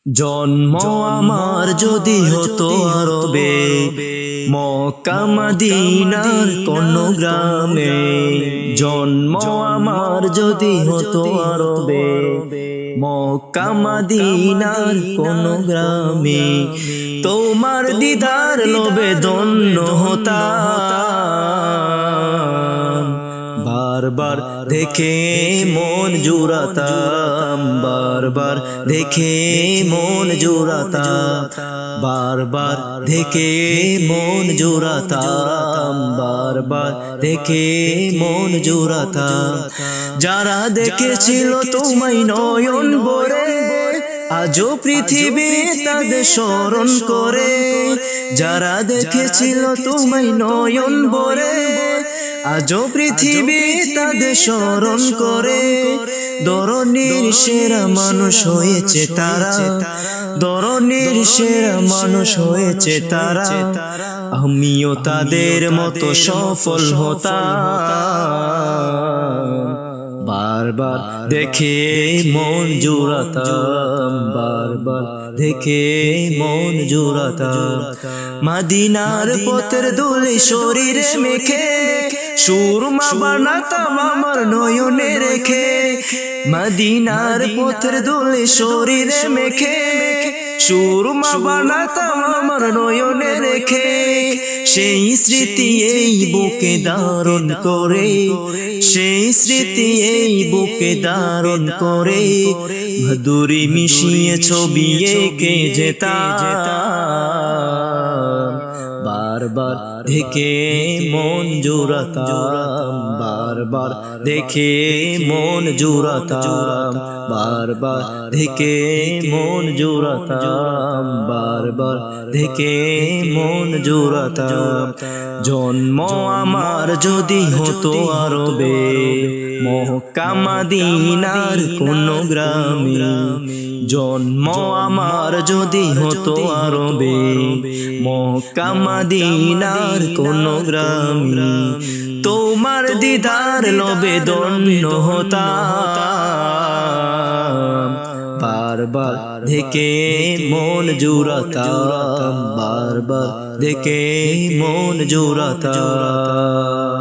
জন্ম আমার যদি হতো আরবে, মক্কা মদিনার কোন গ্রামে। জন্ম আমার যদি হতো আরবে, মক্কা মদিনার কোন গ্রামে। তোমার দিদার লোভে ধন্য হতাম, বারবার দেখে মন জুড়াতাম, বারবার দেখে মন জুড়াতাম, বারবার দেখে মন জুড়াতাম, বারবার দেখে মন জুড়াতাম। যারা দেখেছিল তোমায় নয়ন ভরে, আজও পৃথিবী তাদের স্মরণ করে। যারা দেখেছিল তোমায় নয়ন ভরে, আজও পৃথিবী তাদের স্মরণ করে। ধরণীর সেরা মানুষ হয়েছে তারা, ধরণীর সেরা মানুষ হয়েছে তারা। আমিও তাদের মতো সফল হতাম, বারবার দেখে মন জুড়াতাম, বারবার দেখে মন জুড়াতাম। মদিনার পথের ধুলি শরীরে মেখে, সুরমা বানাতাম আমার নয়নে রেখে। মদিনার পথের ধুলি শরীরে মেখে, সুরমা বানাতাম আমার নয়নে রেখে। সেই স্মৃতি এই বুকে ধারণ করে, সেই স্মৃতি এই বুকে ধারণ করে। মধুরি মিশিয়ে ছবি এঁকে যেতাম, বারবার দেখে মন জুড়াতাম, বারবার দেখে মন জুড়াতাম, বারবার দেখে মন জুড়াতাম, বারবার দেখে মন জুড়াতাম। জন্ম আমার যদি হতো আরবে, মক্কা মদিনার কোন গ্রামে। জন্ম আমার যদি হতো আরবে, মক্কা মদিনার কোন গ্রামে। তোমার দিদার লোভে ধন্য হতাম, বারবার দেখে মন জুড়াতাম, বারবার দেখে মন জুড়াতাম।